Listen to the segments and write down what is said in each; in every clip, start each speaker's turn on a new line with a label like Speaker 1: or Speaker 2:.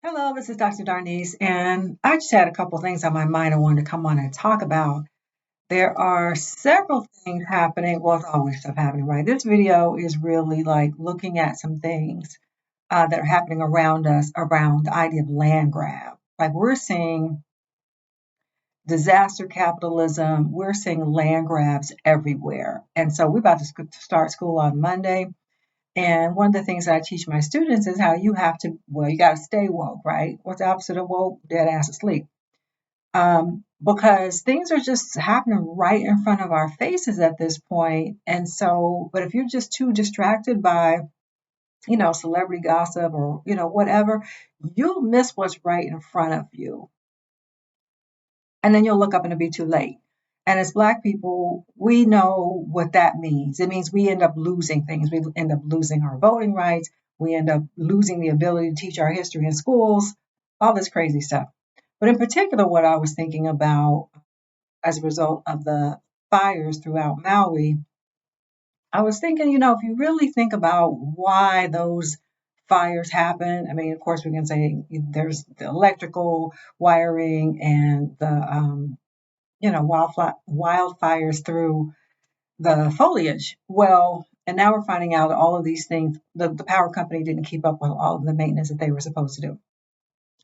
Speaker 1: Hello, this is Dr. Darnise's, and I just had a couple things on my mind I wanted to come on and talk about. There are several things happening. Well, it's always stuff happening, right? This video is really like looking at some things that are happening around us around the idea of land grab. Like we're seeing disaster capitalism, we're seeing land grabs everywhere. And so we're about to start school on Monday. And one of the things that I teach my students is how you have to, well, you got to stay woke, right? What's the opposite of woke? Dead ass asleep. Because things are just happening right in front of our faces at this point. And so, but if you're just too distracted by, celebrity gossip or, whatever, you'll miss what's right in front of you. And then you'll look up and it'll be too late. And as Black people, we know what that means. It means we end up losing things. We end up losing our voting rights. We end up losing the ability to teach our history in schools, all this crazy stuff. But in particular, what I was thinking about as a result of the fires throughout Maui, I was thinking, if you really think about why those fires happen, I mean, of course, we can say there's the electrical wiring and the wildfires through the foliage. Well, and now we're finding out all of these things, the power company didn't keep up with all of the maintenance that they were supposed to do.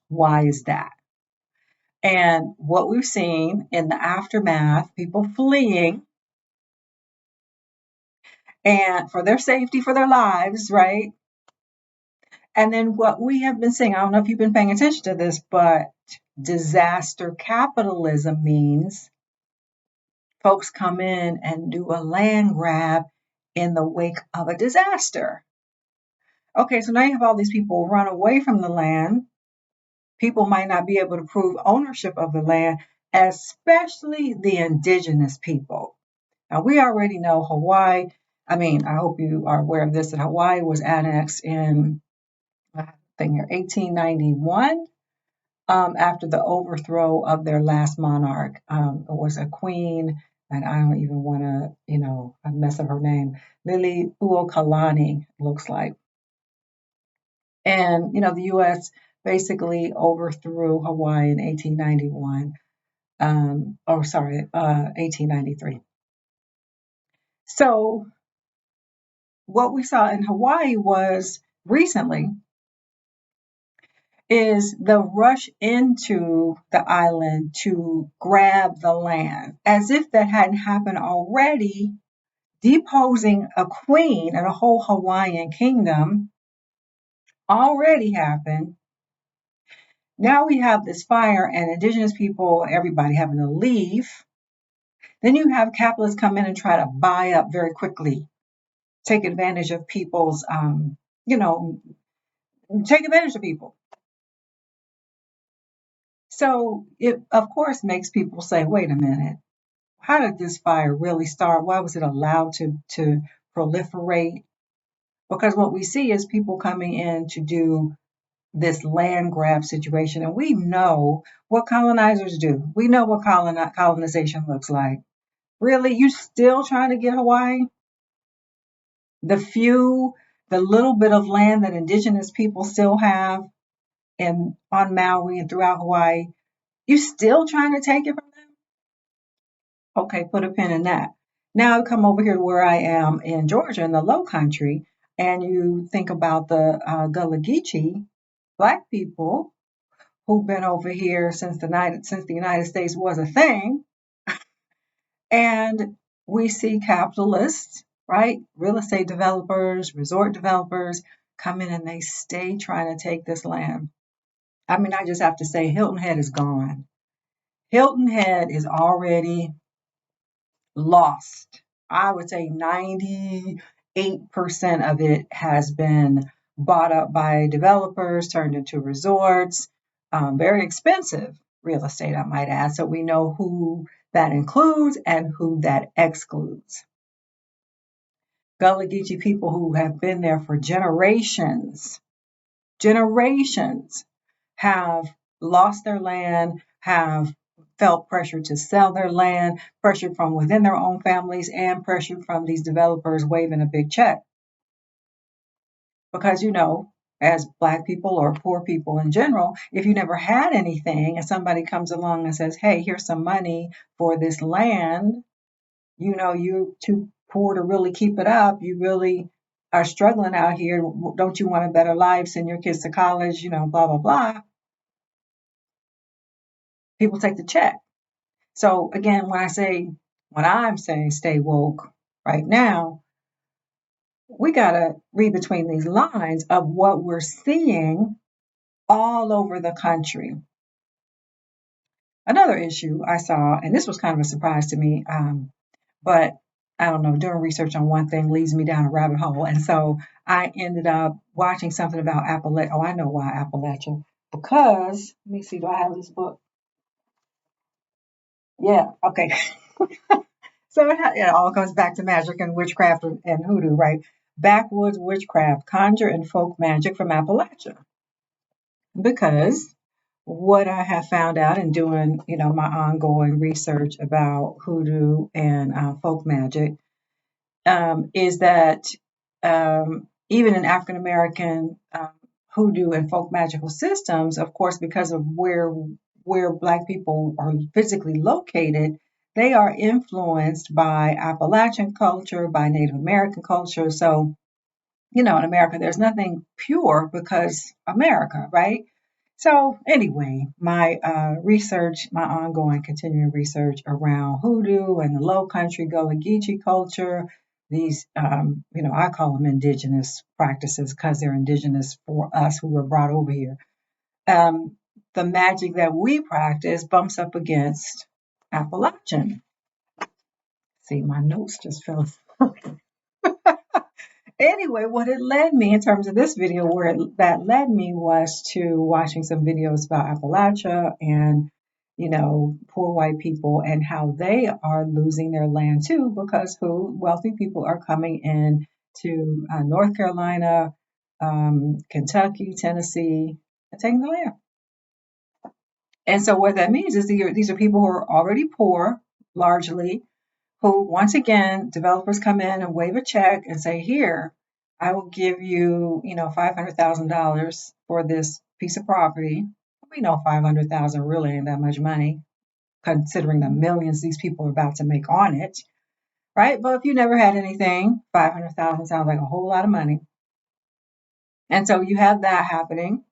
Speaker 1: Why is that? And what we've seen in the aftermath, people fleeing and for their safety, for their lives, right? And then what we have been seeing, I don't know if you've been paying attention to this, but disaster capitalism means folks come in and do a land grab in the wake of a disaster. Okay, so now you have all these people run away from the land. People might not be able to prove ownership of the land, especially the indigenous people. Now, we already know Hawaii. I mean, I hope you are aware of this, that Hawaii was annexed in, I think, 1891 after the overthrow of their last monarch. It was a queen, and I don't even want to, mess up her name. Lili Uokalani, looks like. And, the U.S. basically overthrew Hawaii in 1891. 1893. So what we saw in Hawaii was recently is the rush into the island to grab the land, as if that hadn't happened already, deposing a queen and a whole Hawaiian kingdom already happened. Now we have this fire and indigenous people, everybody having to leave. Then you have capitalists come in and try to buy up very quickly, take advantage of people's, take advantage of people. So it, of course, makes people say, wait a minute, how did this fire really start? Why was it allowed to proliferate? Because what we see is people coming in to do this land grab situation. And we know what colonizers do. We know what colonization looks like. Really? You still trying to get Hawaii? The little bit of land that indigenous people still have on Maui and throughout Hawaii, you still trying to take it from them? Okay, put a pin in that. Now I come over here to where I am in Georgia in the Low Country, and you think about the Gullah Geechee Black people who've been over here since the United States was a thing, and we see capitalists, right? Real estate developers, resort developers come in and they stay trying to take this land. I mean, I just have to say, Hilton Head is gone. Hilton Head is already lost. I would say 98% of it has been bought up by developers, turned into resorts, very expensive real estate, I might add. So we know who that includes and who that excludes. Gullah Geechee people who have been there for generations have lost their land, have felt pressure to sell their land, pressure from within their own families, and pressure from these developers waving a big check. Because, as Black people or poor people in general, if you never had anything and somebody comes along and says, hey, here's some money for this land, you're too poor to really keep it up. You really are struggling out here. Don't you want a better life? Send your kids to college, blah, blah, blah. People take the check. So again, when I'm saying stay woke right now, we got to read between these lines of what we're seeing all over the country. Another issue I saw, and this was kind of a surprise to me, but I don't know, doing research on one thing leads me down a rabbit hole. And so I ended up watching something about Appalachia. Oh, I know why Appalachia. Because, let me see, do I have this book? Yeah, okay. So it all comes back to magic and witchcraft and hoodoo, right? Backwoods witchcraft, conjure and folk magic from Appalachia. Because what I have found out in doing, my ongoing research about hoodoo and folk magic is that even in African American hoodoo and folk magical systems, of course, because of where Black people are physically located, they are influenced by Appalachian culture, by Native American culture. So, in America, there's nothing pure because America, right? So anyway, my research, my ongoing continuing research around hoodoo and the Low Country Gullah Geechee culture, these, I call them indigenous practices because they're indigenous for us who were brought over here. The magic that we practice bumps up against Appalachian. See, my notes just fell. Anyway, what it led me in terms of this video, that led me was to watching some videos about Appalachia and, poor white people and how they are losing their land too because wealthy people are coming in to North Carolina, Kentucky, Tennessee, and taking the land. And so what that means is these are people who are already poor, largely, who, once again, developers come in and wave a check and say, here, I will give you, $500,000 for this piece of property. We know 500,000 really ain't that much money, considering the millions these people are about to make on it, right? But if you never had anything, 500,000 sounds like a whole lot of money. And so you have that happening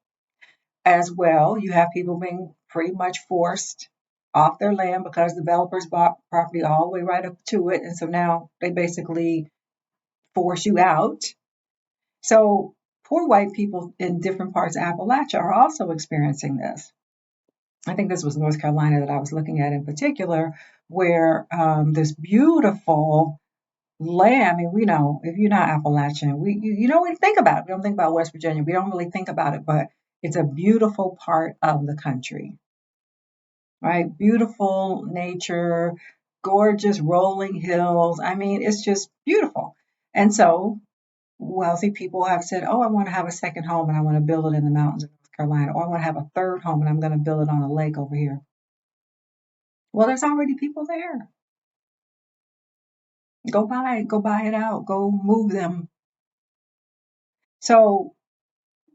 Speaker 1: as well. You have people being pretty much forced off their land because developers bought property all the way right up to it. And so now they basically force you out. So poor white people in different parts of Appalachia are also experiencing this. I think this was North Carolina that I was looking at in particular, where this beautiful land. I mean, we know if you're not Appalachian, you don't really think about it. We don't think about West Virginia. We don't really think about it, but it's a beautiful part of the country, right? Beautiful nature, gorgeous rolling hills. I mean, it's just beautiful. And so wealthy people have said, oh, I want to have a second home and I want to build it in the mountains of North Carolina, or I want to have a third home and I'm going to build it on a lake over here. Well, there's already people there. Go buy it out, go move them. So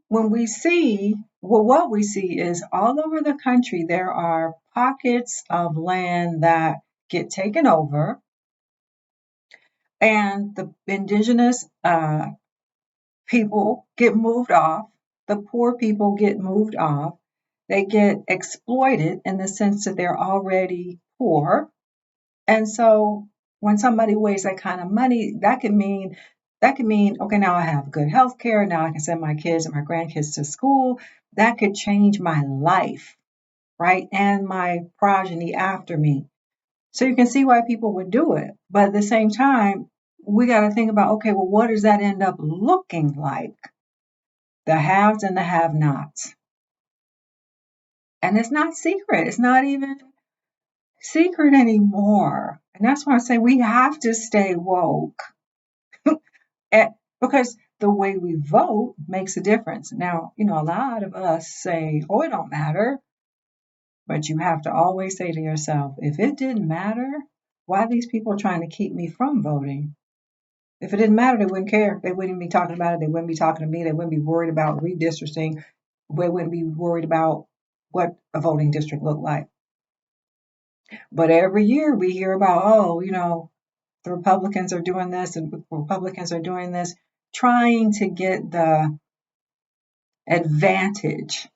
Speaker 1: when we see, well, what we see is all over the country, there are pockets of land that get taken over, and the indigenous people get moved off, the poor people get moved off, they get exploited in the sense that they're already poor. And so when somebody wastes that kind of money, that can mean, okay, now I have good health care, now I can send my kids and my grandkids to school. That could change my life, right? And my progeny after me. So you can see why people would do it. But at the same time, we got to think about, okay, well, what does that end up looking like? The haves and the have nots. And it's not secret. It's not even secret anymore. And that's why I say we have to stay woke. Because the way we vote makes a difference. Now, a lot of us say, oh, it don't matter. But you have to always say to yourself, if it didn't matter, why are these people trying to keep me from voting? If it didn't matter, they wouldn't care. They wouldn't be talking about it. They wouldn't be talking to me. They wouldn't be worried about redistricting. They wouldn't be worried about what a voting district looked like. But every year we hear about, oh, the Republicans are doing this and Republicans are doing this, trying to get the advantage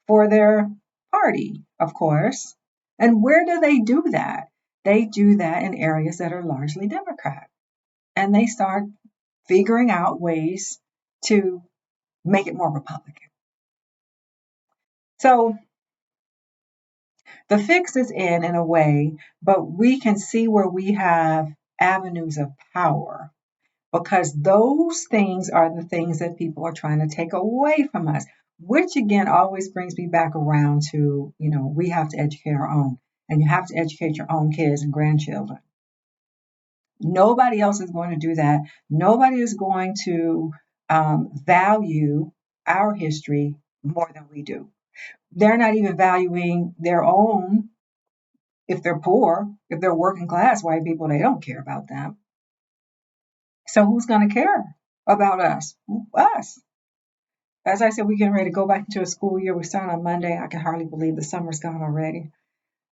Speaker 1: for their party, of course. And where do they do that? They do that in areas that are largely Democrat. And they start figuring out ways to make it more Republican. So the fix is in a way, but we can see where we have avenues of power because those things are the things that people are trying to take away from us, which again always brings me back around to, we have to educate our own, and you have to educate your own kids and grandchildren. Nobody else is going to do that. Nobody is going to value our history more than we do. They're not even valuing their own. If they're poor, if they're working class white people, they don't care about them. So who's going to care about us? Us. As I said, we're getting ready to go back into a school year. We start on Monday. I can hardly believe the summer's gone already.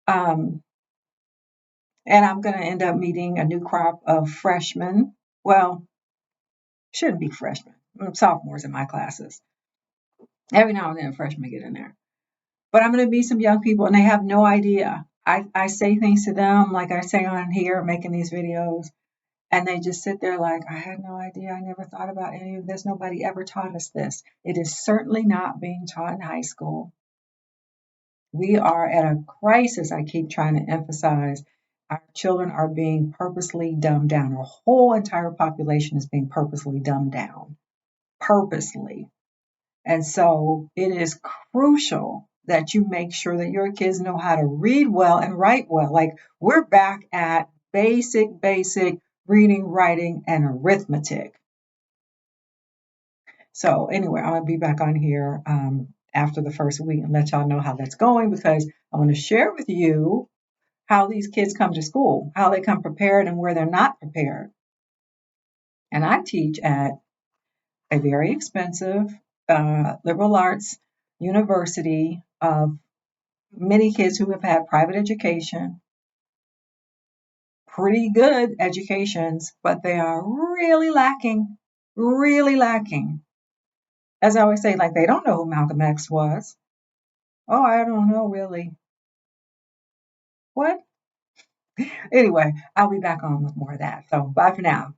Speaker 1: And I'm going to end up meeting a new crop of freshmen. Well, shouldn't be freshmen, sophomores in my classes. Every now and then, freshmen get in there. But I'm going to meet some young people, and they have no idea. I say things to them like I say on here, making these videos. And they just sit there like, I had no idea. I never thought about any of this. Nobody ever taught us this. It is certainly not being taught in high school. We are at a crisis. I keep trying to emphasize. Our children are being purposely dumbed down. Our whole entire population is being purposely dumbed down. Purposely. And so it is crucial that you make sure that your kids know how to read well and write well. Like we're back at basic reading, writing, and arithmetic. So anyway, I'm going to be back on here after the first week and let y'all know how that's going because I want to share with you how these kids come to school, how they come prepared and where they're not prepared. And I teach at a very expensive liberal arts university of many kids who have had private education, pretty good educations, but they are really lacking. As I always say, like they don't know who Malcolm X was. Oh, I don't know really. What? Anyway, I'll be back on with more of that. So bye for now.